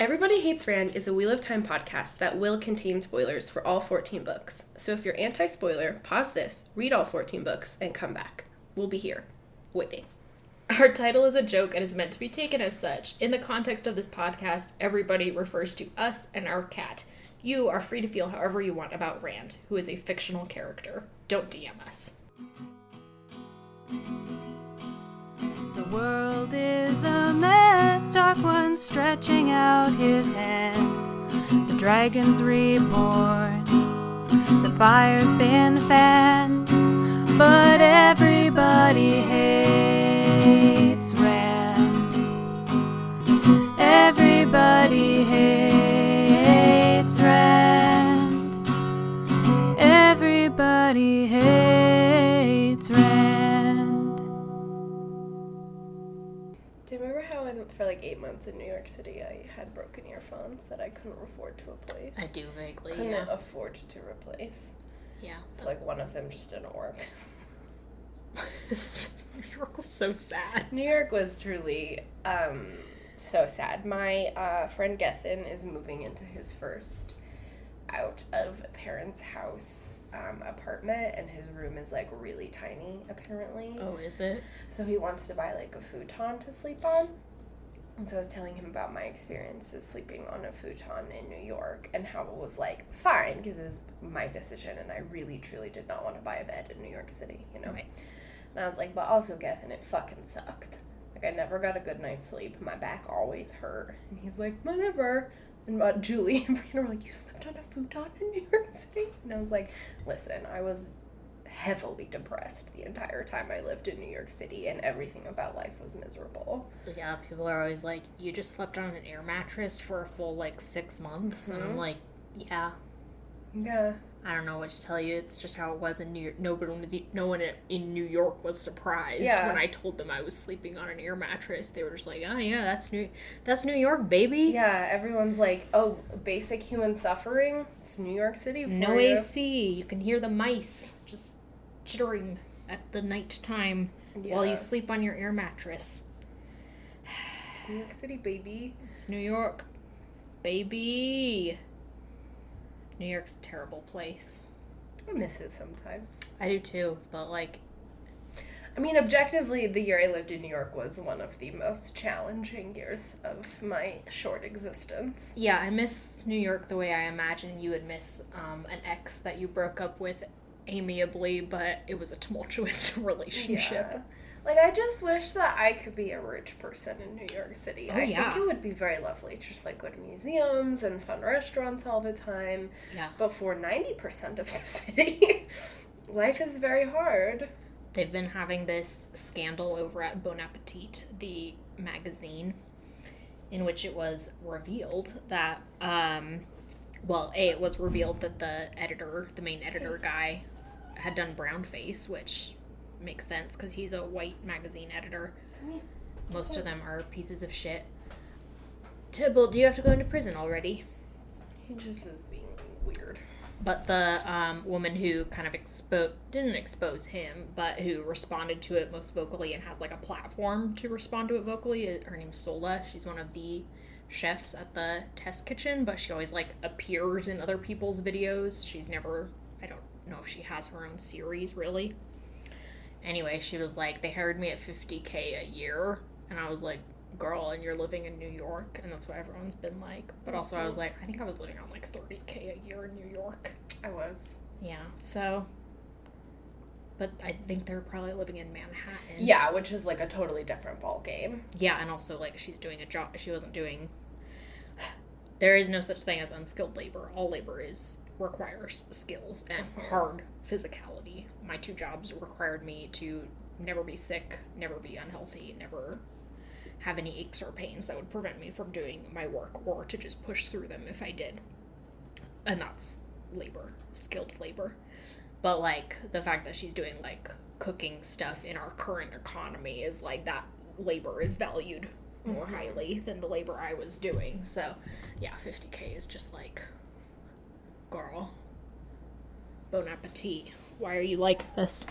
Everybody Hates Rand is a Wheel of Time podcast that will contain spoilers for all 14 books. So if you're anti-spoiler, pause this, read all 14 books, and come back. We'll be here, waiting. Our title is a joke and is meant to be taken as such. In the context of this podcast, everybody refers to us and our cat. You are free to feel however you want about Rand, who is a fictional character. Don't DM us. The world is a mess, Dark One stretching out his hand. The dragon's reborn, the fire's been fanned, but everybody hates Rand. Everybody hates Rand. Everybody hates Rand. Do you remember how for like 8 months in New York City I had broken earphones that I couldn't afford to replace? I do vaguely, Couldn't afford to replace. Yeah. So like one of them just didn't work. New York was so sad. New York was truly so sad. My friend Gethin is moving into his first out of parents' house apartment, and his room is like really tiny apparently. Oh, is it? So he wants to buy like a futon to sleep on. And so I was telling him about my experiences sleeping on a futon in New York and how it was like fine because it was my decision and I really truly did not want to buy a bed in New York City, you know. Right. And I was like, but also Gethin, it fucking sucked. Like I never got a good night's sleep. My back always hurt. And he's like, whatever. And Julie and Brianna were like, you slept on a futon in New York City? And I was like, listen, I was heavily depressed the entire time I lived in New York City, and everything about life was miserable. Yeah, people are always like, you just slept on an air mattress for a full, like, 6 months? Mm-hmm. And I'm like, yeah. Yeah. I don't know what to tell you. It's just how it was in New York. No one in New York was surprised when I told them I was sleeping on an air mattress. They were just like, oh yeah, that's New York, baby. Yeah, everyone's like, oh, basic human suffering? It's New York City for No you. AC. You can hear the mice just chittering at the night time while you sleep on your air mattress. It's New York City, baby. It's New York, baby. New York's a terrible place. I miss it sometimes. I do too, but like... I mean, objectively, the year I lived in New York was one of the most challenging years of my short existence. Yeah, I miss New York the way I imagine you would miss an ex that you broke up with amiably, but it was a tumultuous relationship. Yeah. Like, I just wish that I could be a rich person in New York City. I think it would be very lovely. Just, like, go to museums and fun restaurants all the time. Yeah. But for 90% of the city, life is very hard. They've been having this scandal over at Bon Appetit, the magazine, in which it was revealed that, it was revealed that the main editor guy, had done brownface, which makes sense because he's a white magazine editor. Most of them are pieces of shit. Tybalt, do you have to go into prison already? He just is being weird. But the woman who kind of didn't expose him, but who responded to it most vocally and has like a platform to respond to it vocally, her name's Sola. She's one of the chefs at the test kitchen, but she always like appears in other people's videos. She's never, I don't know if she has her own series really. Anyway, she was like, they hired me at $50K a year, and I was like, girl, and you're living in New York, and that's what everyone's been like. But also I was like, I think I was living on like $30K a year in New York. I was. Yeah, so, but I think they're probably living in Manhattan. Yeah, which is like a totally different ball game. Yeah, and also like she's doing a job, there is no such thing as unskilled labor. All labor requires skills and hard physicality. My 2 jobs required me to never be sick, never be unhealthy, never have any aches or pains that would prevent me from doing my work, or to just push through them if I did. And that's labor, skilled labor. But like the fact that she's doing like cooking stuff in our current economy is like that labor is valued more highly than the labor I was doing. So yeah, 50K is just like, girl, bon appetit. Why are you like this?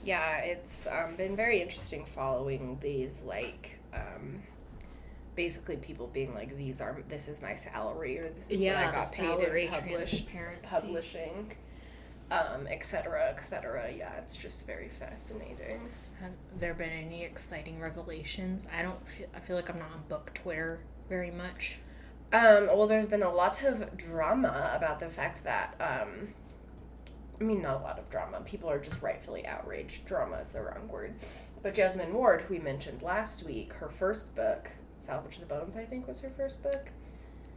Yeah, it's been very interesting following these, like, basically people being like, this is my salary, or this is what Yeah, I got the paid salary in transparency. publishing, et cetera, et cetera. Yeah, it's just very fascinating. Have there been any exciting revelations? I feel like I'm not on book Twitter very much. Well, there's been a lot of drama about the fact that, I mean, not a lot of drama. People are just rightfully outraged. Drama is the wrong word. But Jesmyn Ward, who we mentioned last week, her first book, Salvage the Bones, I think was her first book.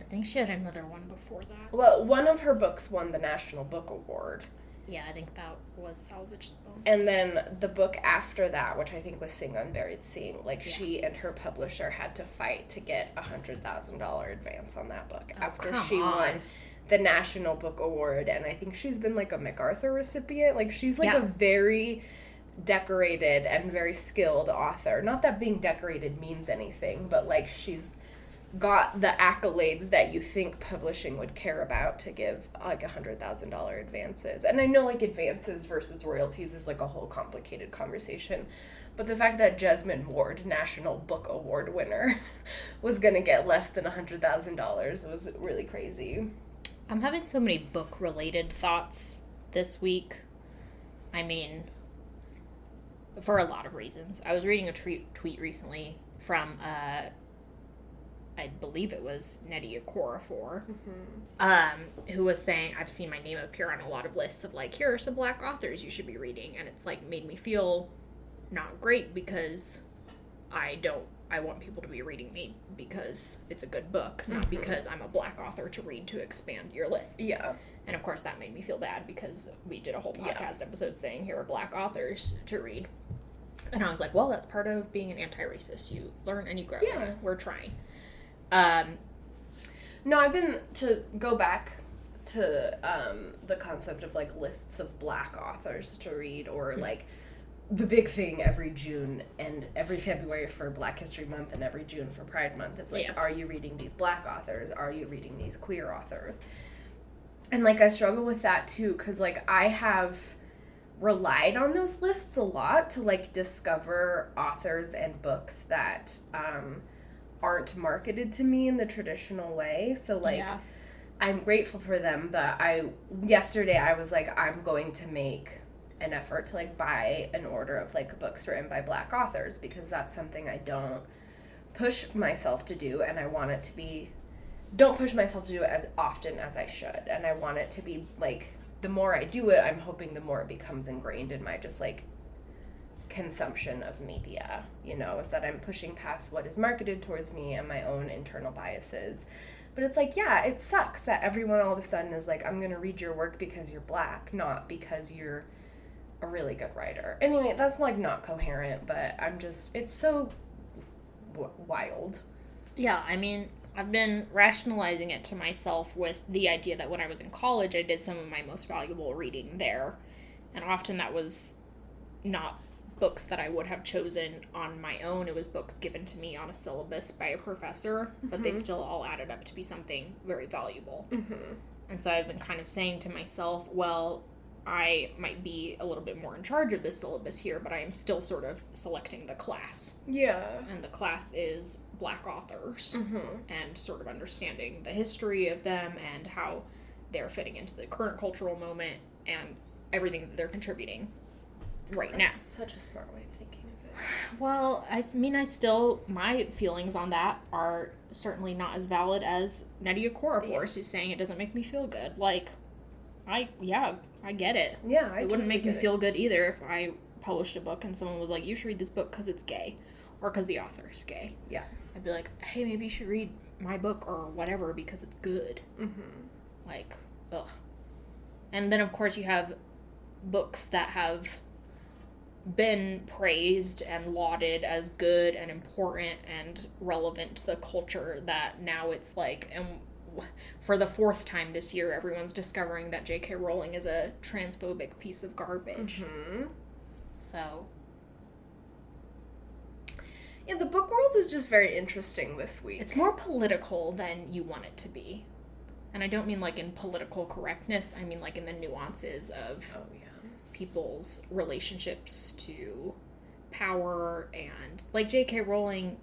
I think she had another one before that. Well, one of her books won the National Book Award. Yeah, I think that was Salvage the Bones. And then the book after that, which I think was Sing Unburied Sing, she and her publisher had to fight to get $100,000 advance on that book after she won the National Book Award. And I think she's been like a MacArthur recipient. Like, she's like a very decorated and very skilled author. Not that being decorated means anything, but like she's got the accolades that you think publishing would care about to give like $100,000 advances. And I know like advances versus royalties is like a whole complicated conversation, but the fact that Jesmyn Ward, National Book Award winner, was gonna get less than $100,000 was really crazy. I'm having so many book related thoughts this week. I mean, for a lot of reasons. I was reading a tweet recently from I believe it was Nnedi Okorafor, who was saying, I've seen my name appear on a lot of lists of like, here are some Black authors you should be reading, and it's like made me feel not great because I want people to be reading me because it's a good book, not because I'm a Black author to read to expand your list. Yeah. And of course that made me feel bad because we did a whole podcast episode saying here are Black authors to read. And I was like, well, that's part of being an anti-racist. You learn and you grow. Yeah. We're trying. No, I've been to go back to the concept of like lists of Black authors to read, or like the big thing every June and every February for Black History Month and every June for Pride Month is like, are you reading these Black authors? Are you reading these queer authors? And like I struggle with that too, because like I have relied on those lists a lot to like discover authors and books that aren't marketed to me in the traditional way. So like I'm grateful for them, but yesterday I was like, I'm going to make an effort to like buy an order of like books written by Black authors, because that's something I don't push myself to do, and I want it to be don't push myself to do it as often as I should. And I want it to be like, the more I do it, I'm hoping the more it becomes ingrained in my just like consumption of media, you know, is that I'm pushing past what is marketed towards me and my own internal biases. But it's like, yeah, it sucks that everyone all of a sudden is like, I'm going to read your work because you're Black, not because you're a really good writer. Anyway, that's like not coherent, but it's so wild. Yeah, I mean, I've been rationalizing it to myself with the idea that when I was in college, I did some of my most valuable reading there. And often that was not books that I would have chosen on my own. It was books given to me on a syllabus by a professor, but they still all added up to be something very valuable. And so I've been kind of saying to myself, well, I might be a little bit more in charge of this syllabus here, but I am still sort of selecting the class. Yeah. And the class is Black authors, and sort of understanding the history of them and how they're fitting into the current cultural moment and everything that they're contributing right now. That's such a smart way of thinking of it. Well, I mean, my feelings on that are certainly not as valid as Nnedi Okorafor's, who's saying it doesn't make me feel good. Like, I get it. Yeah, it wouldn't make me feel good either if I published a book and someone was like, you should read this book because it's gay, or because the author's gay. Yeah. I'd be like, hey, maybe you should read my book or whatever because it's good. Like, ugh. And then, of course, you have books that have been praised and lauded as good and important and relevant to the culture, that now it's like, and for the fourth time this year, everyone's discovering that J.K. Rowling is a transphobic piece of garbage. So, yeah, the book world is just very interesting this week. It's more political than you want it to be. And I don't mean like in political correctness, I mean like in the nuances of people's relationships to power. And like J.K. Rowling,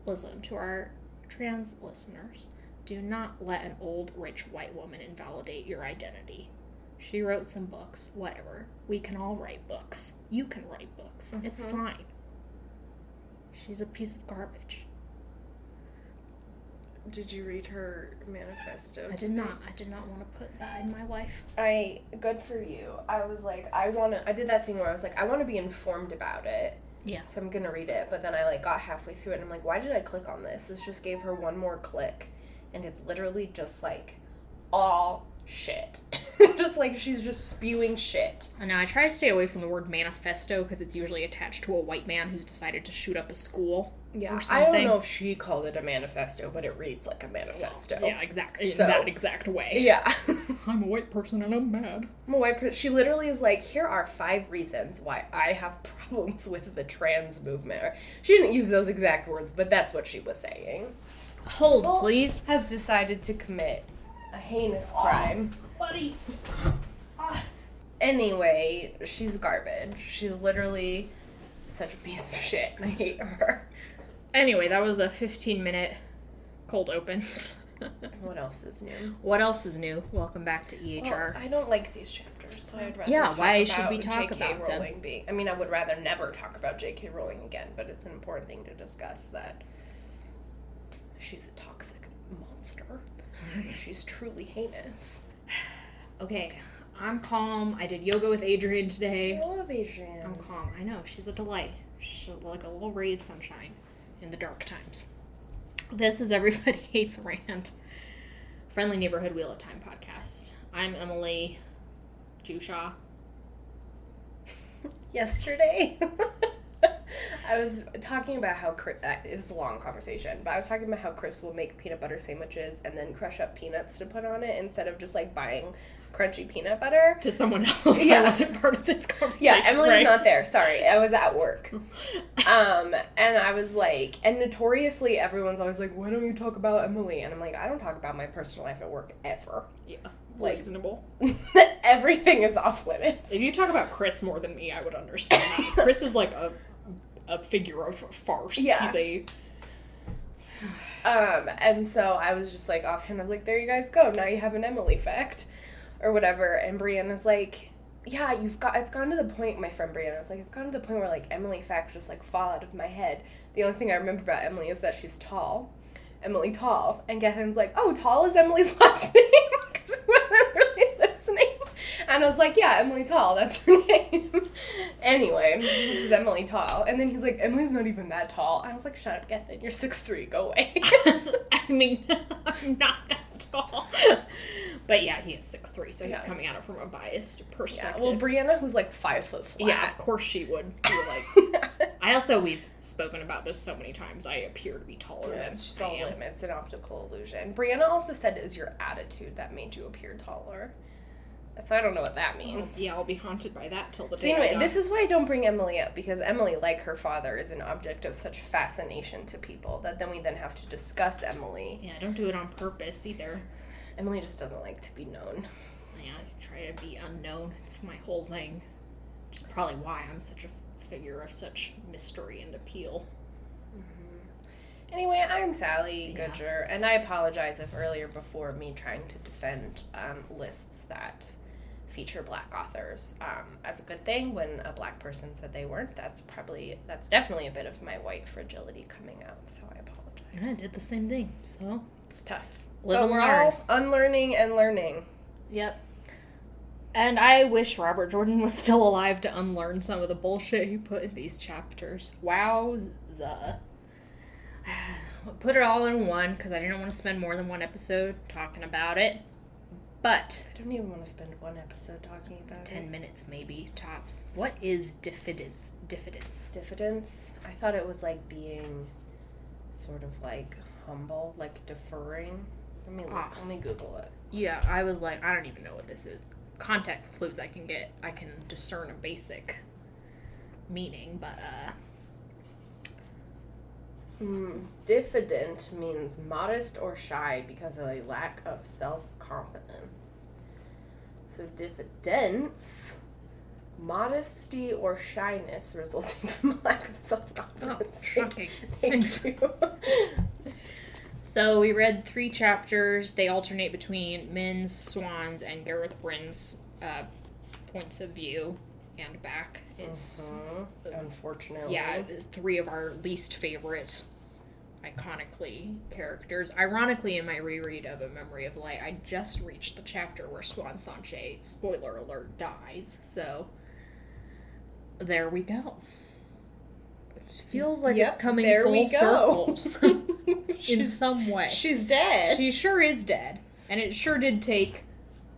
listen, to our trans listeners, do not let an old, rich white woman invalidate your identity. She wrote some books, whatever. We can all write books. You can write books. Mm-hmm. It's fine. She's a piece of garbage. Did you read her manifesto? I did not. I did not want to put that in my life. Good for you. I was like, I did that thing where I was like, I want to be informed about it. Yeah. So I'm going to read it. But then I, like, got halfway through it, and I'm like, why did I click on this? This just gave her one more click. And it's literally just, like, all shit. Just, like, she's just spewing shit. I know. I try to stay away from the word manifesto because it's usually attached to a white man who's decided to shoot up a school. Yeah, or something. I don't know if she called it a manifesto, but it reads like a manifesto. Well, yeah, exactly. In that exact way. Yeah. I'm a white person and I'm mad. I'm a white person. She literally is like, here are 5 reasons why I have problems with the trans movement. She didn't use those exact words, but that's what she was saying. Hold, please. Has decided to commit a heinous crime. Buddy. Anyway, she's garbage. She's literally such a piece of shit, and I hate her. Anyway, that was a 15-minute cold open. What else is new? What else is new? Welcome back to EHR. Well, I don't like these chapters, so I'd rather yeah, talk why about should we talk J.K. about Rowling them? I mean, I would rather never talk about J.K. Rowling again, but it's an important thing to discuss that she's a toxic monster. She's truly heinous. Okay, I'm calm. I did yoga with Adrian today. I love Adrian. I'm calm. I know, she's a delight. She's like a little ray of sunshine in the dark times. This is Everybody Hates Rand, Friendly Neighborhood Wheel of Time podcast. I'm Emily Jushaw. Yesterday, I was talking about how it's a long conversation, but I was talking about how Chris will make peanut butter sandwiches and then crush up peanuts to put on it instead of just like buying crunchy peanut butter. To someone else. Yeah. I wasn't part of this conversation. Yeah, Emily was right? not there. Sorry, I was at work. And I was like, and notoriously everyone's always like, why don't you talk about Emily? And I'm like, I don't talk about my personal life at work ever. Yeah, Like, reasonable. Everything is off limits. If you talk about Chris more than me, I would understand. Chris is like a figure of farce. Yeah. He's a... And so I was just like offhand, I was like, there you guys go. Now you have an Emily fact. Or whatever, and Brianna's like, yeah, it's gone to the point, my friend Brianna was like, it's gone to the point where, like, Emily facts just, like, fall out of my head. The only thing I remember about Emily is that she's tall. Emily Tall. And Gethin's like, oh, Tall is Emily's last name? Because he wasn't really listening. And I was like, yeah, Emily Tall, that's her name. Anyway, this is Emily Tall. And then he's like, Emily's not even that tall. I was like, shut up, Gethin, you're 6'3", go away. I mean, I'm not that tall. But yeah, he is 6'3", so he's coming at it from a biased perspective. Yeah, well, Brianna, who's like 5 foot flat. Yeah, of course she would be like... we've spoken about this so many times, I appear to be taller than It's I am. It's an optical illusion. Brianna also said it was your attitude that made you appear taller. So I don't know what that means. Yeah, I'll be haunted by that till the So day anyway, I die. this is why I don't bring Emily up, because Emily, like her father, is an object of such fascination to people that then we have to discuss Emily. Yeah, don't do it on purpose either. Emily just doesn't like to be known. Yeah, I try to be unknown. It's my whole thing. Which is probably why I'm such a figure of such mystery and appeal. Mm-hmm. Anyway, I'm Sally Goodger, and I apologize if earlier before me trying to defend lists that feature black authors as a good thing when a black person said they weren't. That's definitely a bit of my white fragility coming out, so I apologize. I did the same thing, so It's tough. Live but and we're learn. all unlearning and learning. Yep. And I wish Robert Jordan was still alive to unlearn some of the bullshit he put in these chapters. Wowza. Put it all in one, because I didn't want to spend more than one episode talking about it. But I don't even want to spend one episode talking about 10 minutes, maybe, tops. What is diffidence? Diffidence? I thought it was like being sort of like humble, like deferring. Let me Google it. Yeah, I was like, I don't even know what this is. Context clues I can discern a basic meaning, but Diffident means modest or shy because of a lack of self-confidence. So diffidence modesty or shyness resulting from lack of self-confidence. Oh, shocking. Thanks. So we read 3 chapters. They alternate between Min's, Swan's, and Gareth Bryne's points of view and back. It's unfortunately. Yeah, 3 of our least favorite iconically characters. Ironically, in my reread of A Memory of Light, I just reached the chapter where Swan Sanche, spoiler alert, dies. So there we go. It feels like it's coming full circle in some way. She's dead. She sure is dead. And it sure did take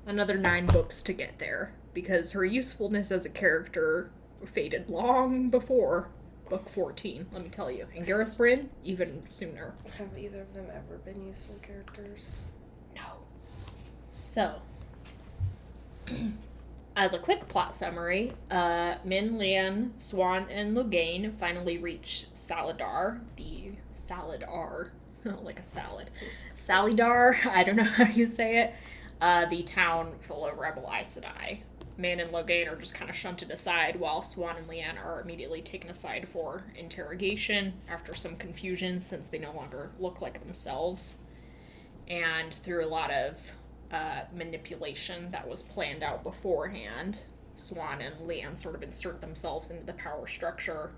another 9 books to get there, because her usefulness as a character faded long before book 14, let me tell you. And Gareth Bryne, even sooner. Have either of them ever been useful characters? No. So, as a quick plot summary, Min, Leanne, Swan, and Logain finally reach Salidar, like a salad. Salidar, I don't know how you say it, the town full of rebel Aes Sedai. Min and Logain are just kind of shunted aside, while Swan and Leanne are immediately taken aside for interrogation after some confusion, since they no longer look like themselves. And through a lot of manipulation that was planned out beforehand, Swan and Leanne sort of insert themselves into the power structure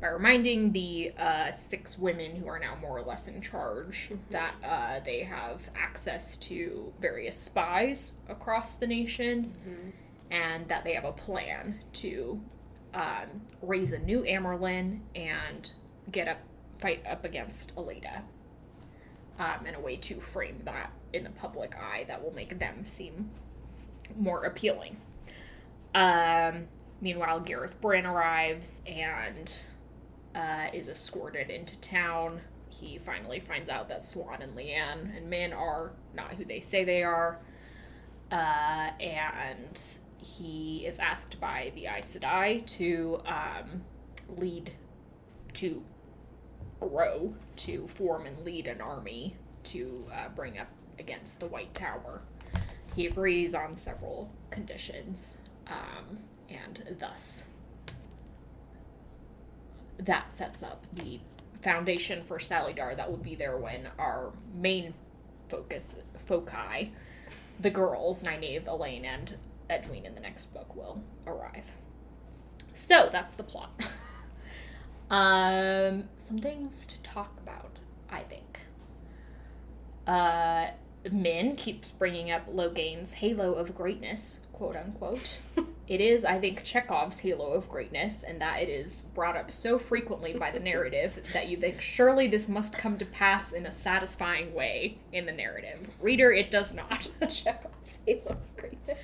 by reminding the 6 women who are now more or less in charge that they have access to various spies across the nation, and that they have a plan to raise a new Amerlin and fight up against Aleda, and a way to frame that in the public eye that will make them seem more appealing. Meanwhile, Gareth Bryne arrives and is escorted into town. He finally finds out that Swan and Leanne and Min are not who they say they are, and he is asked by the Aes Sedai to form and lead an army to bring up against the White Tower. He agrees on several conditions, and thus that sets up the foundation for Salidar that will be there when our main foci, the girls, Nynaeve, Elaine, and Edwin in the next book, will arrive. So that's the plot. Some things to talk about, I think. Min keeps bringing up Logain's halo of greatness, quote unquote. It is, I think, Chekhov's halo of greatness, and that it is brought up so frequently by the narrative that you think, surely this must come to pass in a satisfying way in the narrative. Reader, it does not. Chekhov's halo of greatness.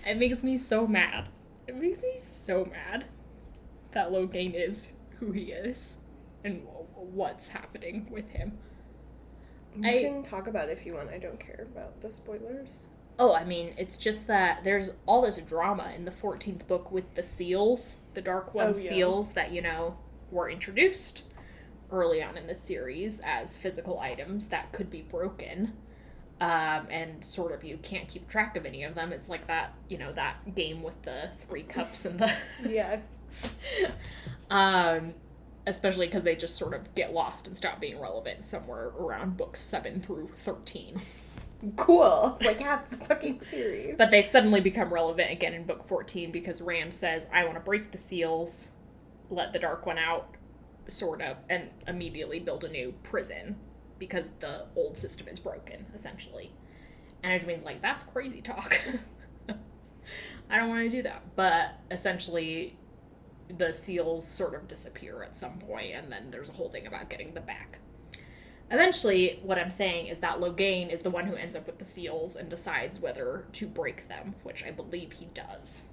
It makes me so mad. It makes me so mad that Logain is who he is and what's happening with him. You can talk about it if you want. I don't care about the spoilers. Oh, I mean, it's just that there's all this drama in the 14th book with the seals, the Dark One seals that, were introduced early on in the series as physical items that could be broken. And sort of you can't keep track of any of them. It's like that, that game with the 3 cups and the... Yeah. Especially because they just sort of get lost and stop being relevant somewhere around books 7 through 13. Cool. Like half the fucking series. But they suddenly become relevant again in book 14 because Rand says, I want to break the seals, let the Dark One out, sort of, and immediately build a new prison because the old system is broken, essentially. And Edwin's like, that's crazy talk. I don't want to do that. But essentially, the seals sort of disappear at some point, and then there's a whole thing about getting them back. Eventually, what I'm saying is that Logain is the one who ends up with the seals and decides whether to break them, which I believe he does.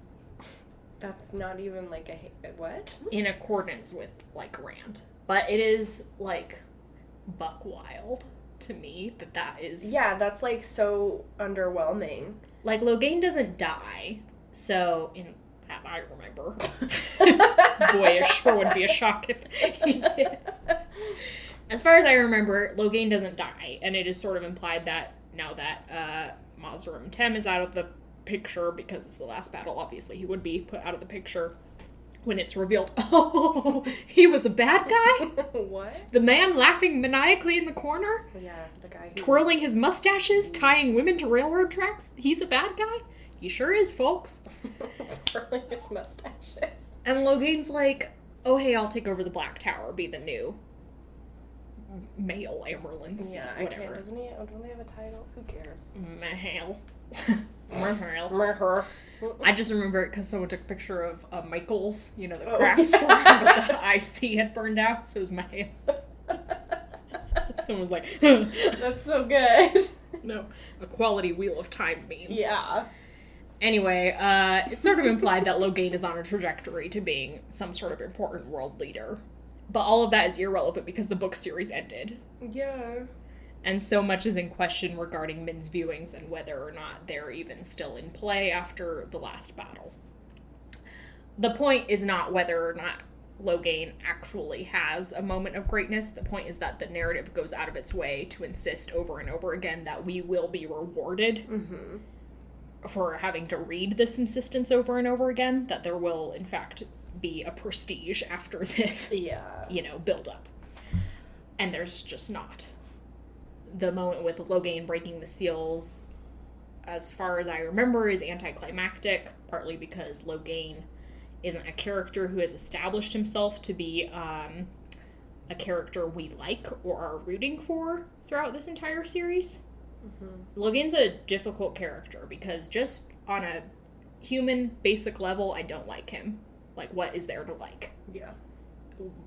That's not even like a what? In accordance with, Rand. But it is, buck wild to me that is... Yeah, that's, so underwhelming. Logain doesn't die, so in that I remember. Boy, it sure would be a shock if he did. As far as I remember, Logain doesn't die, and it is sort of implied that now that Mazrim Tem is out of the picture, because it's the last battle, obviously he would be put out of the picture, when it's revealed, oh, he was a bad guy? What? The man laughing maniacally in the corner? Yeah, the guy who... Twirling his mustaches, tying women to railroad tracks? He's a bad guy? He sure is, folks. Twirling his mustaches. And Logain's like, oh, hey, I'll take over the Black Tower, be the new male Amerlins. Yeah, whatever. I can't, doesn't he? Don't they have a title? Who cares? Mahale. Mahale. I just remember it because someone took a picture of Michael's, the craft store, but the IC had burned out, so it was Mahale. Someone was like, that's so good. No, a quality Wheel of Time meme. Yeah. Anyway, it's sort of implied that Logain is on a trajectory to being some sort of important world leader. But all of that is irrelevant because the book series ended. Yeah. And so much is in question regarding Min's viewings and whether or not they're even still in play after the last battle. The point is not whether or not Logain actually has a moment of greatness. The point is that the narrative goes out of its way to insist over and over again that we will be rewarded for having to read this insistence over and over again, that there will, in fact, be a prestige after this, build up. And there's just not. The moment with Logain breaking the seals, as far as I remember, is anticlimactic, partly because Logain isn't a character who has established himself to be a character we like or are rooting for throughout this entire series. Logain's a difficult character because just on a human basic level, I don't like him. Like, what is there to like? Yeah.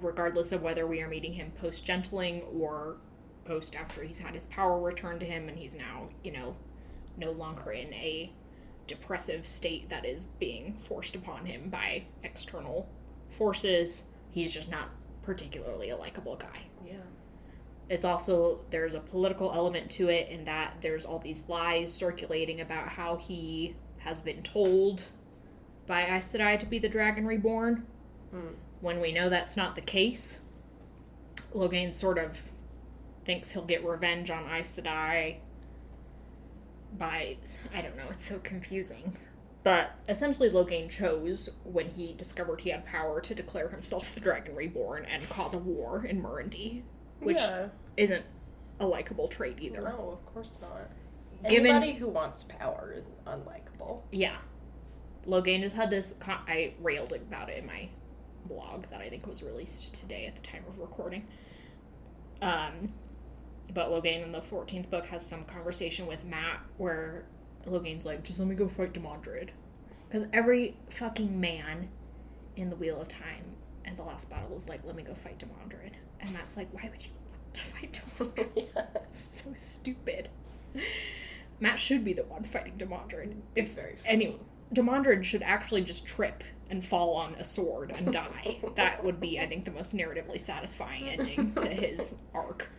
Regardless of whether we are meeting him post-gentling or post after he's had his power returned to him and he's now, no longer in a depressive state that is being forced upon him by external forces. He's just not particularly a likable guy. Yeah. It's also, there's a political element to it in that there's all these lies circulating about how he has been told by Aes Sedai to be the Dragon Reborn, when we know that's not the case. Logain sort of thinks he'll get revenge on Aes Sedai by, I don't know, it's so confusing. But essentially Logain chose, when he discovered he had power, to declare himself the Dragon Reborn and cause a war in Murundi, which isn't a likable trait either. No, of course not. Given, anybody who wants power is unlikable. Yeah. Logain just had this, I railed about it in my blog that I think was released today at the time of recording. But Logain in the 14th book has some conversation with Matt where Logain's like, just let me go fight Demandred. Because every fucking man in the Wheel of Time and the last battle was like, let me go fight Demandred. And Matt's like, why would you want to fight Demandred? It's so stupid. Matt should be the one fighting Demandred. If anyone, Demandred should actually just trip and fall on a sword and die. That would be, I think, the most narratively satisfying ending to his arc.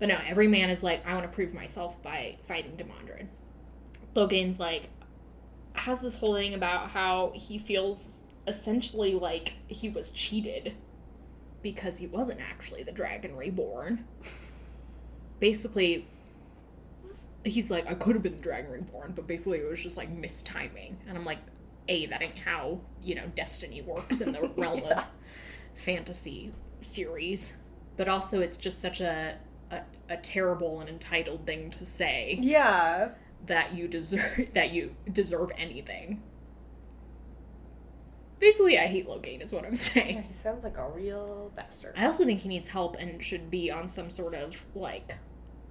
But no, every man is like, I want to prove myself by fighting Demandred. Logain's like, has this whole thing about how he feels essentially like he was cheated because he wasn't actually the Dragon Reborn. Basically, he's like, I could have been the Dragon Reborn, but basically it was just like mistiming. And I'm like, A, that ain't how, destiny works in the realm of fantasy series. But also it's just such a terrible and entitled thing to say. Yeah. That you deserve anything. Basically, I hate Logain is what I'm saying. Yeah, he sounds like a real bastard. I also think he needs help and should be on some sort of,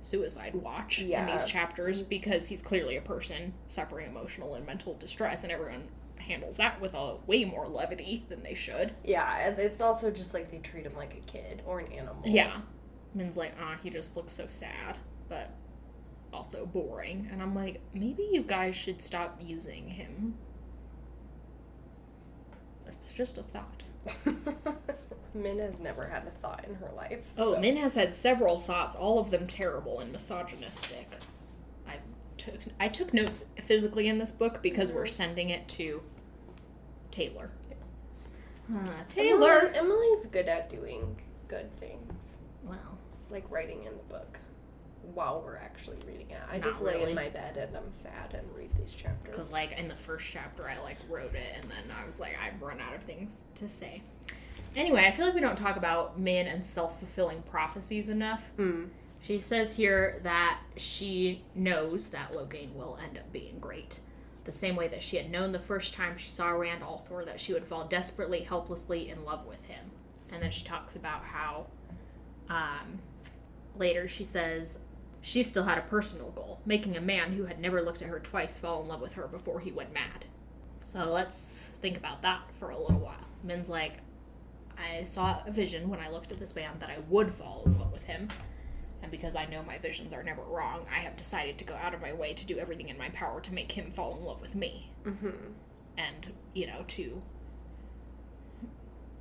suicide watch in these chapters, because he's clearly a person suffering emotional and mental distress, and everyone handles that with a way more levity than they should. Yeah, and it's also just like they treat him like a kid or an animal. Yeah. Min's like, he just looks so sad, but also boring. And I'm like, maybe you guys should stop using him. It's just a thought. Min has never had a thought in her life. Oh, Min has had several thoughts, all of them terrible and misogynistic. I took notes physically in this book because we're sending it to Taylor. Taylor! Emily's good at doing good things. Wow. Like writing in the book. while we're actually reading it. I Not just lay really. in my bed and I'm sad and read these chapters. Because, like, in the first chapter, I, like, wrote it, and then I was like, I've run out of things to say. Anyway, I feel like we don't talk about Min and self-fulfilling prophecies enough. She says here that she knows that Logain will end up being great. The same way that she had known the first time she saw Rand al'Thor that she would fall desperately, helplessly in love with him. And then she talks about how, later she says, she still had a personal goal, making a man who had never looked at her twice fall in love with her before he went mad. So let's think about that for a little while. Min's like, I saw a vision when I looked at this man that I would fall in love with him. And because I know my visions are never wrong, I have decided to go out of my way to do everything in my power to make him fall in love with me. And, you know, to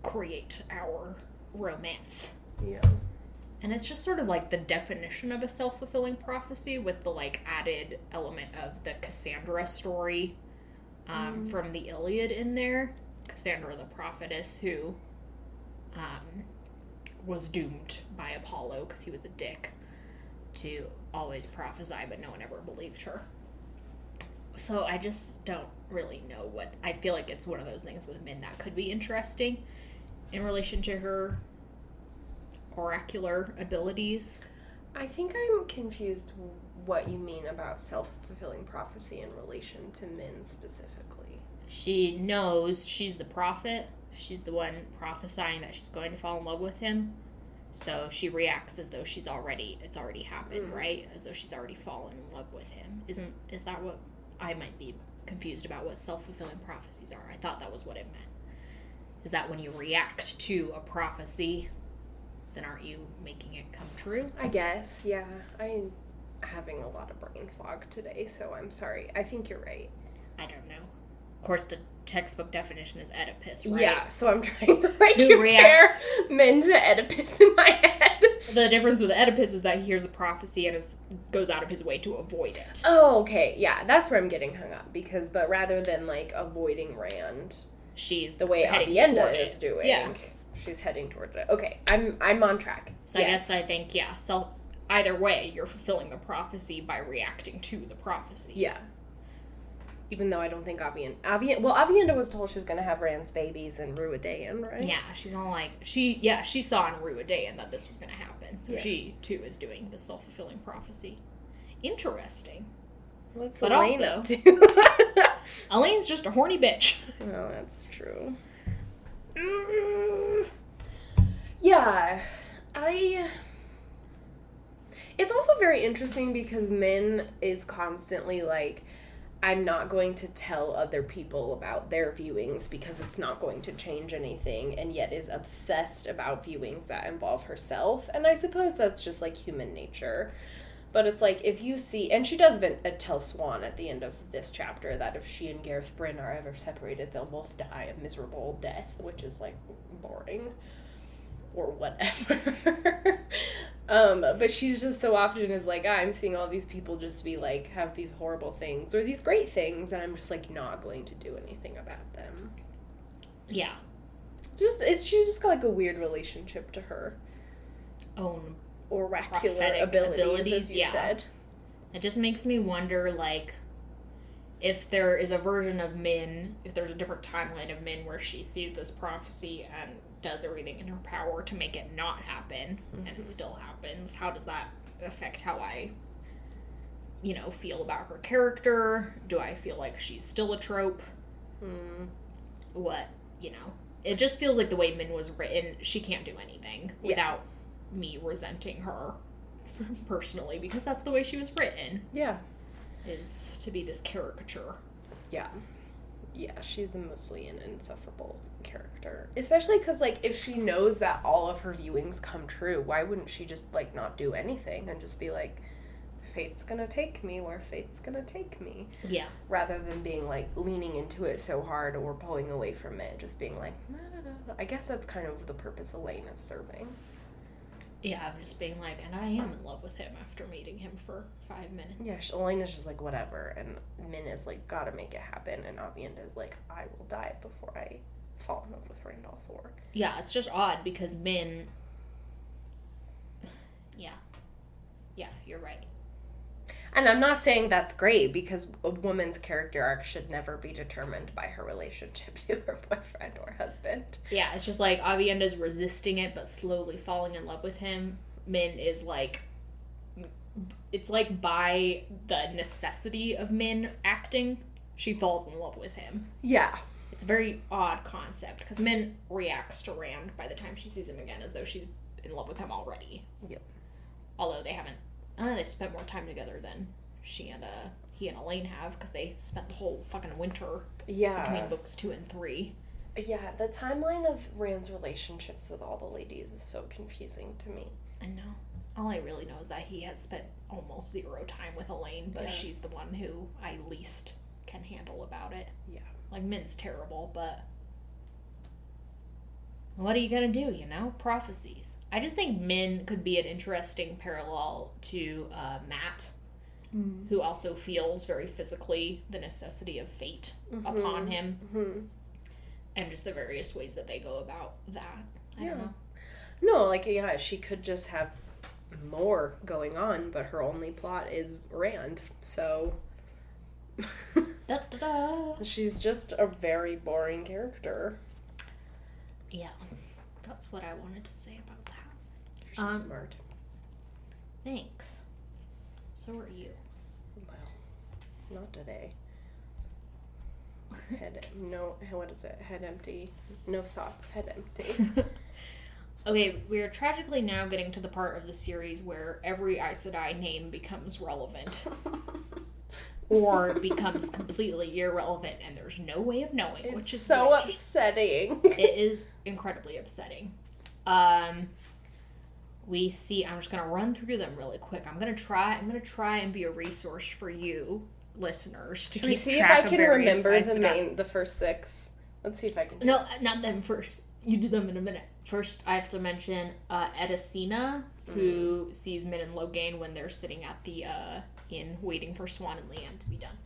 create our romance. Yeah. And it's just sort of like the definition of a self-fulfilling prophecy with the, like, added element of the Cassandra story from the Iliad in there. Cassandra the prophetess who was doomed by Apollo because he was a dick to always prophesy, but no one ever believed her. So I just don't really know what... I feel like it's one of those things with Min that could be interesting in relation to her oracular abilities. I think I'm confused what you mean about self-fulfilling prophecy in relation to Min specifically. She knows she's the prophet. She's the one prophesying that she's going to fall in love with him. So she reacts as though it's already happened, right? As though she's already fallen in love with him. Is that what... I might be confused about what self-fulfilling prophecies are. I thought that was what it meant. Is that when you react to a prophecy, then aren't you making it come true? I guess, yeah. I'm having a lot of brain fog today, so I'm sorry. I think you're right. I don't know. Of course, the textbook definition is Oedipus, right? Yeah, so I'm trying to, like, Who compare reacts? Min to Oedipus in my head. The difference with Oedipus is that he hears the prophecy and goes out of his way to avoid it. Oh, okay. Yeah, that's where I'm getting hung up. But rather than, like, avoiding Rand, She's the way heading Avienda toward is it. doing, Yeah. she's heading towards it. Okay, I'm on track. So I guess I think, yeah, either way, you're fulfilling the prophecy by reacting to the prophecy. Yeah. Even though I don't think Avienda was told she was going to have Rand's babies in Ruidaean, right? Yeah, she's all like, she saw in Ruidaean that this was going to happen. So she, too, is doing the self-fulfilling prophecy. Interesting. What's But Elaine also- up to? Elaine's just a horny bitch. Oh, that's true. Yeah, it's also very interesting because Min is constantly like, I'm not going to tell other people about their viewings because it's not going to change anything, and yet is obsessed about viewings that involve herself. And I suppose that's just like human nature. But it's like, if you see, and she does tell Swan at the end of this chapter that if she and Gareth Bryne are ever separated, they'll both die a miserable death, which is like boring. Or whatever. But she's just so often is like, I'm seeing all these people just be like, have these horrible things or these great things, and I'm just like not going to do anything about them. Yeah. She's just got like a weird relationship to her Own oracular prophetic abilities, as you said. It just makes me wonder, like, if there is a version of Min, if there's a different timeline of Min where she sees this prophecy and does everything in her power to make it not happen, and it still happens, how does that affect how I, feel about her character? Do I feel like she's still a trope? What, It just feels like the way Min was written, she can't do anything without me resenting her personally, because that's the way she was written. Yeah. Is to be this caricature. Yeah. Yeah, she's mostly an insufferable character. Especially because, like, if she knows that all of her viewings come true, why wouldn't she just, like, not do anything and just be like, fate's gonna take me where fate's gonna take me? Yeah. Rather than being, like, leaning into it so hard or pulling away from it, just being like, nah. I guess that's kind of the purpose Elaine is serving. Yeah, of just being like, and I am in love with him after meeting him for 5 minutes. Yeah, Elaine is just like, whatever, and Min is like, gotta make it happen, and Avienda is like, I will die before I fall in love with Rand al'Thor. Yeah, it's just odd because Min... Yeah. Yeah, you're right. And I'm not saying that's great, because a woman's character arc should never be determined by her relationship to her boyfriend or husband. Yeah, it's just like Avienda's resisting it but slowly falling in love with him. Min is like, it's like by the necessity of Min acting, she falls in love with him. Yeah. It's a very odd concept, because Min reacts to Rand by the time she sees him again as though she's in love with him already. Yep. Although they haven't, they've spent more time together than he and Elaine have, because they spent the whole fucking winter between books 2 and 3. Yeah, the timeline of Rand's relationships with all the ladies is so confusing to me. I know. All I really know is that he has spent almost 0 time with Elaine, but she's the one who I least can handle about it. Yeah. Like, Min's terrible, but what are you gonna do, you know? Prophecies. I just think Min could be an interesting parallel to Matt, who also feels very physically the necessity of fate upon him, and just the various ways that they go about that. I don't know. No, like, yeah, she could just have more going on, but her only plot is Rand, so she's just a very boring character. Yeah, that's what I wanted to say about that. You're so smart. Thanks. So are you. Well, not today. What is it? Head empty. No thoughts. Head empty. Okay, we're tragically now getting to the part of the series where every Aes Sedai name becomes relevant. Or becomes completely irrelevant, and there's no way of knowing, which is so upsetting. It is incredibly upsetting. We see, I'm just gonna run through them really quick. I'm gonna try and be a resource for you, listeners, to keep track of various Should we see if I can remember the first 6? Let's see if I can do No, not them first. You do them in a minute. First, I have to mention Edicina, who sees Min and Logain when they're sitting at the inn waiting for Swan and Leanne to be done.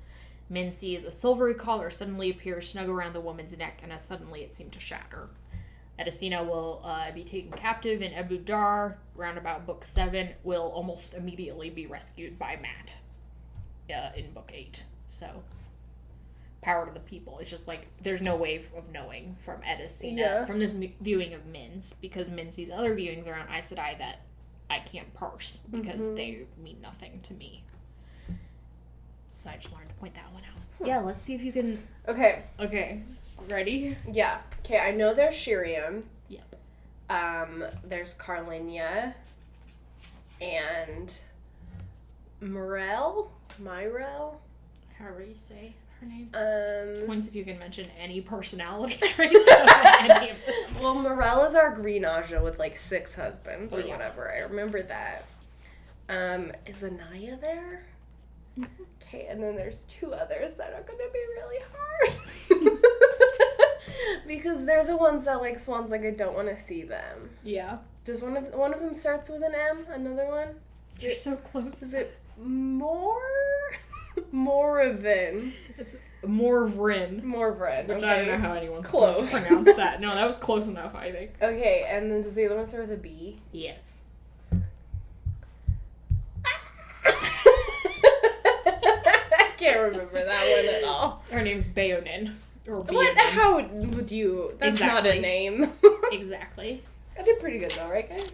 Min sees a silvery collar suddenly appear snug around the woman's neck, and as suddenly it seemed to shatter. Edicina will be taken captive in Ebu Dar, round about book 7, will almost immediately be rescued by Matt in book 8. So, power to the people. It's just like, there's no way of knowing from Edicina, from this viewing of Min's, because Min sees other viewings around Aes Sedai that I can't parse, because they mean nothing to me. So I just wanted to point that one out. Yeah, let's see if you can... Okay. Ready? Yeah. Okay, I know there's Shiriam. Yep. There's Carlinia. And... Myrelle? However you say her name. Points if you can mention any personality traits of any of them. Well, Myrelle is our green Aja with like 6 husbands or yeah. whatever. I remember that. Is Anaya there? Okay, and then there's 2 others that are gonna be really hard. Because they're the ones that, like, Swan's like, I don't want to see them. Yeah. Does one of them starts with an M? Another one? You're so close. Is it Moravin? It's Morvrin. Okay. Which I don't know how anyone's Close. supposed to pronounce that. No, that was close enough, I think. Okay, and then does the other one start with a B? Yes. I can't remember that one at all. Her name's Bayonin. Or Bayonin. What? How would you... That's not a name. Exactly. I did pretty good though, right, guys?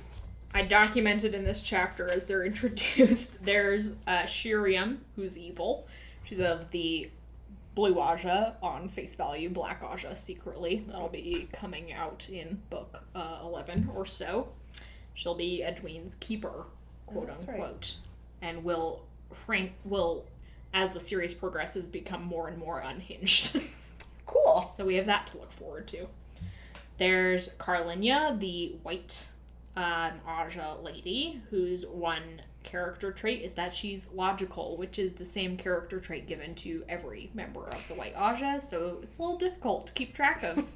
I documented in this chapter as they're introduced. There's Shiriam, who's evil. She's of the Blue Aja, on face value, Black Aja secretly. That'll be coming out in book 11 or so. She'll be Edwin's keeper, quote unquote. Right. And will, as the series progresses, become more and more unhinged. Cool. So we have that to look forward to. There's Carlinia, the white Aja lady, whose one character trait is that she's logical, which is the same character trait given to every member of the White Aja, so it's a little difficult to keep track of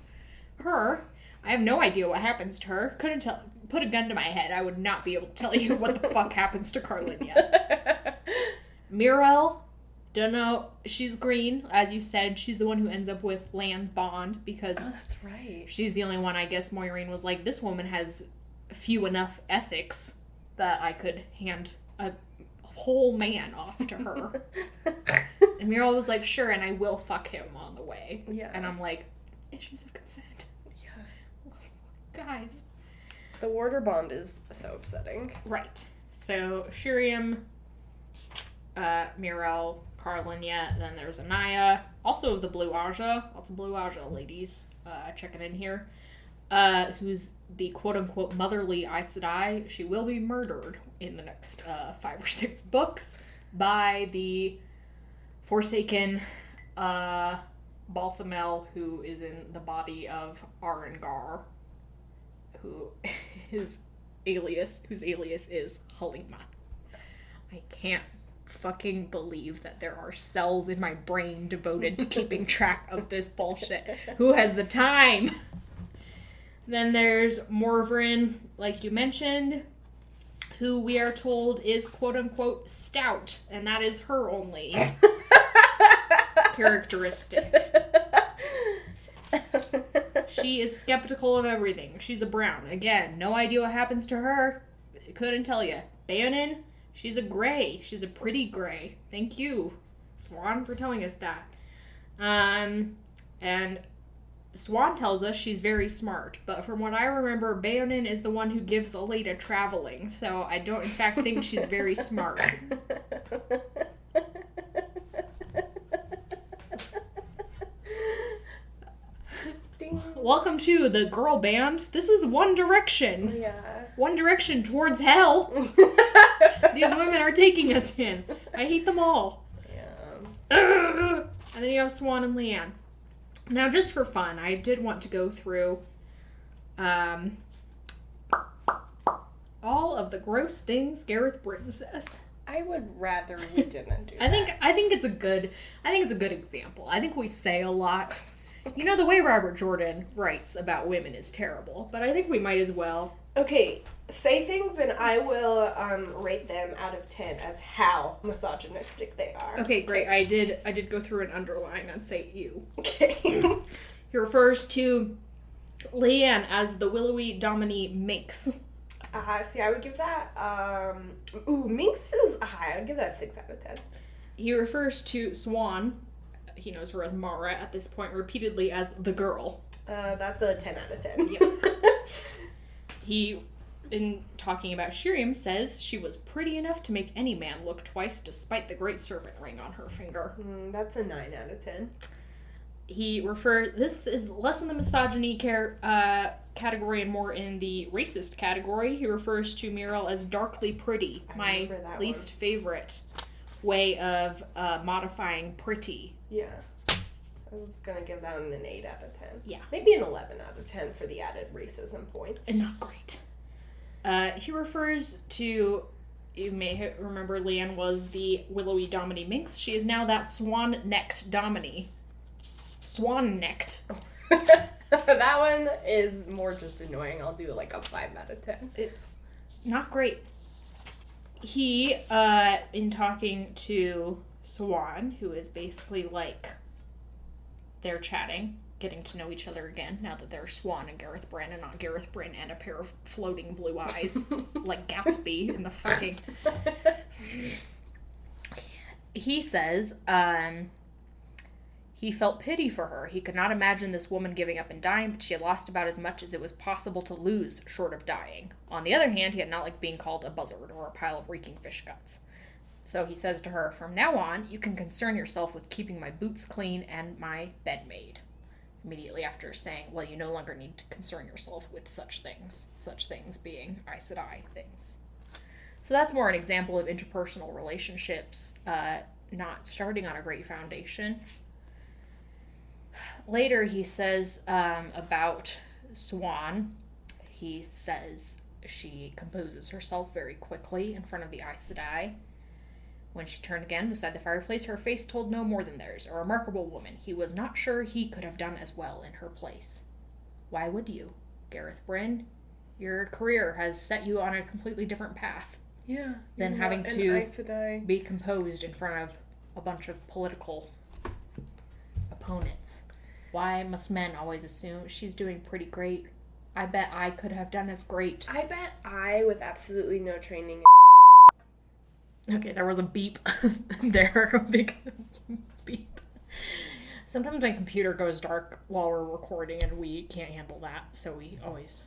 her. I have no idea what happens to her. Couldn't tell. Put a gun to my head, I would not be able to tell you what the fuck happens to Carlinia. Myrelle, don't know. She's green, as you said. She's the one who ends up with Lan's bond, because that's right. She's the only one, I guess, Moiraine was like, this woman has few enough ethics that I could hand a whole man off to her. And Muriel was like, sure, and I will fuck him on the way. Yeah. And I'm like, issues of consent. Yeah. Guys. The Warder bond is so upsetting. Right. So, Shiriam, Muriel, Carlinia, then there's Anaya, also of the Blue Aja, lots of Blue Aja ladies checking in here, who's the quote-unquote motherly Aes Sedai. She will be murdered in the next 5 or 6 books by the Forsaken Balthamel, who is in the body of Arengar, whose alias is Halima. I can't fucking believe that there are cells in my brain devoted to keeping track of this bullshit. Who has the time? Then there's Morvrin, like you mentioned, who we are told is quote-unquote stout, and that is her only characteristic. She is skeptical of everything. She's a brown. Again, no idea what happens to her. Couldn't tell you. Bayonin, she's a gray. She's a pretty gray. Thank you, Swan, for telling us that. And Swan tells us she's very smart, but from what I remember, Bayonin is the one who gives Aleda traveling, so I don't in fact think she's very smart. Ding. Welcome to the girl band. This is One Direction. Yeah. One Direction towards hell. These women are taking us in. I hate them all. Yeah. And then you have Swan and Leanne. Now, just for fun, I did want to go through all of the gross things Gareth Bryne says. I would rather we didn't do I think it's a good example. I think we say a lot. You know, the way Robert Jordan writes about women is terrible, but I think we might as well. Okay, say things and I will rate them out of 10 as how misogynistic they are. Okay, great. I did go through and underline and say you. Okay. He refers to Leanne as the willowy Dominie Minx. See, I would give that, Minx is high. I would give that 6 out of 10. He refers to Swan, he knows her as Mara at this point, repeatedly as the girl. That's a 10 out of 10. Yep. He, in talking about Shiriam, says she was pretty enough to make any man look twice despite the great serpent ring on her finger. That's a 9 out of 10. He this is less in the misogyny category and more in the racist category. He refers to Muriel as darkly pretty, my least favorite way of modifying pretty. Yeah. I was gonna give that one an 8 out of 10. Yeah. Maybe an 11 out of 10 for the added racism points. And not great. He refers to, you may remember Leanne was the willowy Dominie Minx. She is now that swan-necked Dominie. Swan-necked. That one is more just annoying. I'll do like a 5 out of 10. It's not great. He, in talking to Swan, who is basically like, they're chatting, getting to know each other again, now that they're Swan and Gareth Bryne, and not Gareth Bryne and a pair of floating blue eyes, like Gatsby in the fucking... He says, he felt pity for her. He could not imagine this woman giving up and dying, but she had lost about as much as it was possible to lose short of dying. On the other hand, he had not liked being called a buzzard or a pile of reeking fish guts. So he says to her, from now on, you can concern yourself with keeping my boots clean and my bed made. Immediately after saying, well, you no longer need to concern yourself with such things being Aes Sedai things. So that's more an example of interpersonal relationships not starting on a great foundation. Later he says about Swan, he says she composes herself very quickly in front of the Aes Sedai. When she turned again beside the fireplace, her face told no more than theirs. A remarkable woman. He was not sure he could have done as well in her place. Why would you, Gareth Bryne? Your career has set you on a completely different path. Yeah. Than having to be composed in front of a bunch of political opponents. Why must men always assume she's doing pretty great? I bet I could have done as great. I bet I, with absolutely no training Okay, there was a beep there. A big beep. Sometimes my computer goes dark while we're recording and we can't handle that, so we always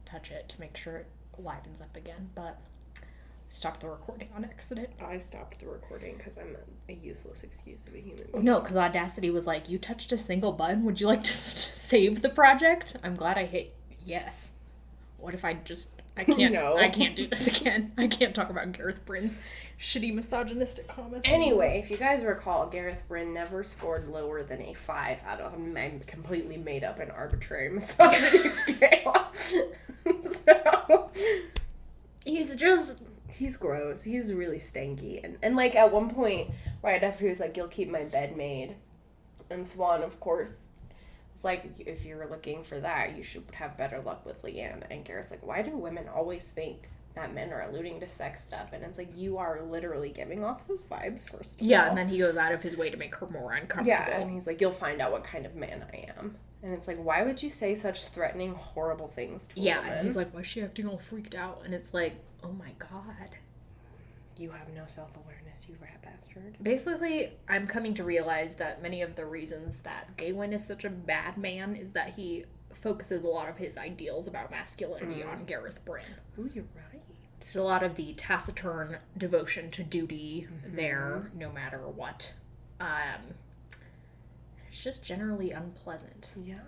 touch it to make sure it livens up again, but stopped the recording on accident. I stopped the recording because I'm a useless excuse to be human being. No, because Audacity was like, you touched a single button, would you like to save the project? I'm glad I hit yes. What if I can't No. I can't do this again. I can't talk about Gareth Bryne's shitty misogynistic comments. Anyway, if you guys recall, Gareth Bryne never scored lower than a 5 out of I completely made up an arbitrary misogyny scale. So he's gross. He's really stanky. And like at one point, right after he was like, you'll keep my bed made. And Siuan, of course, was like, if you're looking for that, you should have better luck with Leanne. And Gareth's like, why do women always think that men are alluding to sex stuff? And it's like, you are literally giving off those vibes, first of all. Yeah, and then he goes out of his way to make her more uncomfortable. Yeah, and he's like, you'll find out what kind of man I am. And it's like, why would you say such threatening, horrible things to a woman? And he's like, why is she acting all freaked out? And it's like, oh my god. You have no self-awareness, you rat bastard. Basically, I'm coming to realize that many of the reasons that Gawain is such a bad man is that he focuses a lot of his ideals about masculinity on Gareth Bryne. Ooh, you're right. There's a lot of the taciturn devotion to duty there, no matter what. It's just generally unpleasant. Yeah.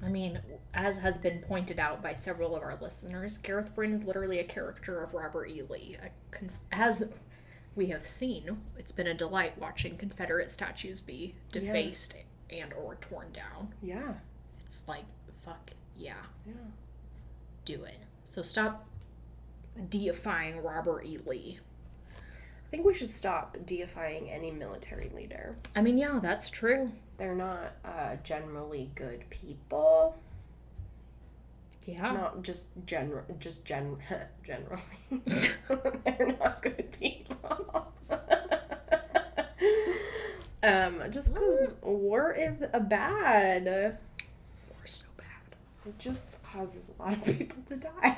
I mean, as has been pointed out by several of our listeners, Gareth Bryne is literally a character of Robert E. Lee. As we have seen, it's been a delight watching Confederate statues be defaced and or torn down. Yeah. It's like, fuck yeah. Yeah. Do it. So stop deifying Robert E. Lee. I think we should stop deifying any military leader. I mean, yeah, that's true. They're not generally good people. Yeah. Not just generally. They're not good people. Just because war is bad. We're so bad. It just causes a lot of people to die.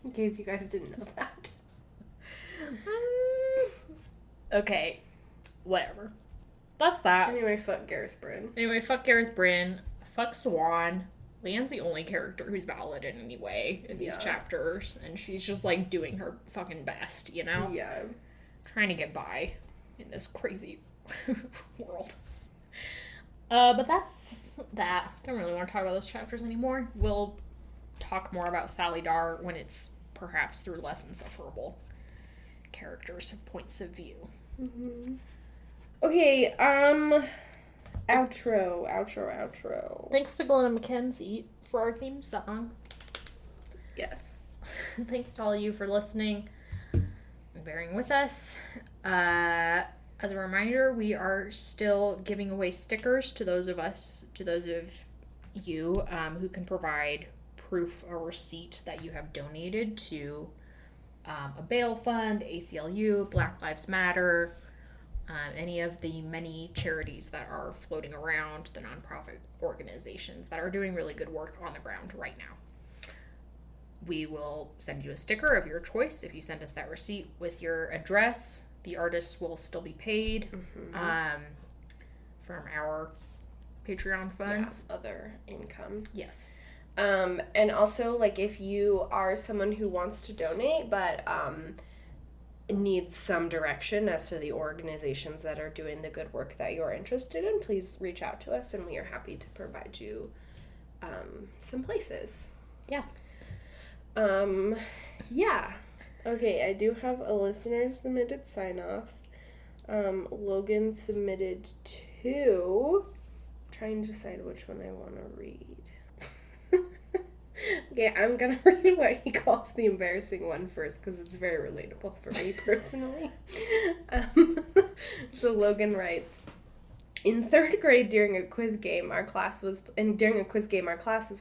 In case you guys didn't know that. Okay. Whatever. That's that. Anyway, fuck Gareth Bryne. Fuck Gareth Bryne. Fuck Siuan. Leanne's the only character who's valid in any way in these chapters, and she's just, like, doing her fucking best, you know? Yeah. Trying to get by in this crazy world. But that's that. Don't really want to talk about those chapters anymore. We'll talk more about Sally Dar when it's perhaps through less insufferable characters' points of view. Mm-hmm. Okay, outro. Thanks to Glenna McKenzie for our theme song. Yes. Thanks to all of you for listening and bearing with us. As a reminder, we are still giving away stickers to those of you who can provide proof or receipt that you have donated to a bail fund, ACLU, Black Lives Matter, any of the many charities that are floating around, the nonprofit organizations that are doing really good work on the ground right now. We will send you a sticker of your choice if you send us that receipt with your address. The artists will still be paid from our Patreon funds. Yeah, other income. Yes. And also, like, if you are someone who wants to donate but needs some direction as to the organizations that are doing the good work that you're interested in, please reach out to us and we are happy to provide you some places. Yeah. Yeah. Okay, I do have a listener submitted sign off. Logan submitted 2. I'm trying to decide which one I want to read. Okay, I'm gonna read what he calls the embarrassing one first because it's very relatable for me personally. So Logan writes, in 3rd grade during a quiz game our class was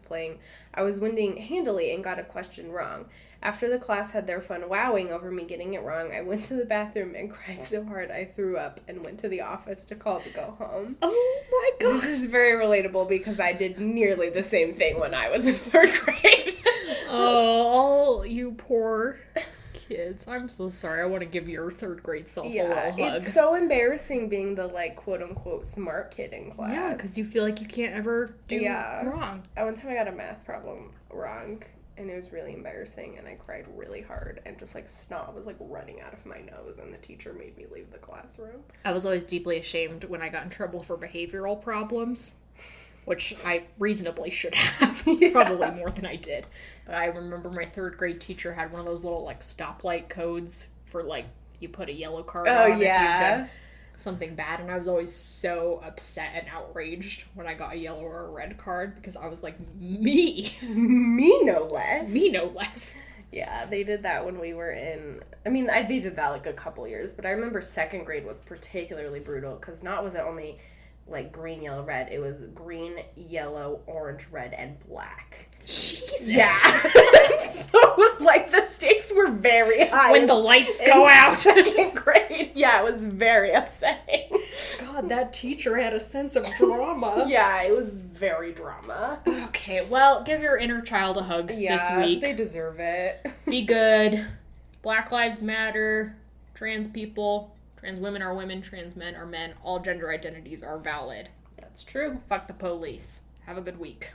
playing, I was winning handily and got a question wrong. After the class had their fun wowing over me getting it wrong, I went to the bathroom and cried so hard I threw up and went to the office to call to go home. Oh my god. This is very relatable because I did nearly the same thing when I was in 3rd grade. Oh, you poor kids. I'm so sorry. I want to give your third grade self a Yeah, little hug. it's so embarrassing being the, like, quote-unquote smart kid in class. Yeah, because you feel like you can't ever do wrong. One time I got a math problem wrong, and it was really embarrassing, and I cried really hard, and just, like, snot was, like, running out of my nose, and the teacher made me leave the classroom. I was always deeply ashamed when I got in trouble for behavioral problems, which I reasonably should have, probably more than I did. But I remember my third grade teacher had one of those little, like, stoplight codes for, like, you put a yellow card on if you've done something bad, and I was always so upset and outraged when I got a yellow or a red card, because I was like, me no less. Yeah, they did that when we were in, they did that, like, a couple years, but I remember second grade was particularly brutal, because not was it only, like, green, yellow, red, it was green, yellow, orange, red, and black. Jesus. Yeah. So it was like the stakes were very high. When the lights go out. Second grade. Yeah, it was very upsetting. God, that teacher had a sense of drama. Yeah, it was very drama. Okay, well, give your inner child a hug this week. They deserve it. Be good. Black Lives Matter. Trans people. Trans women are women. Trans men are men. All gender identities are valid. That's true. Fuck the police. Have a good week.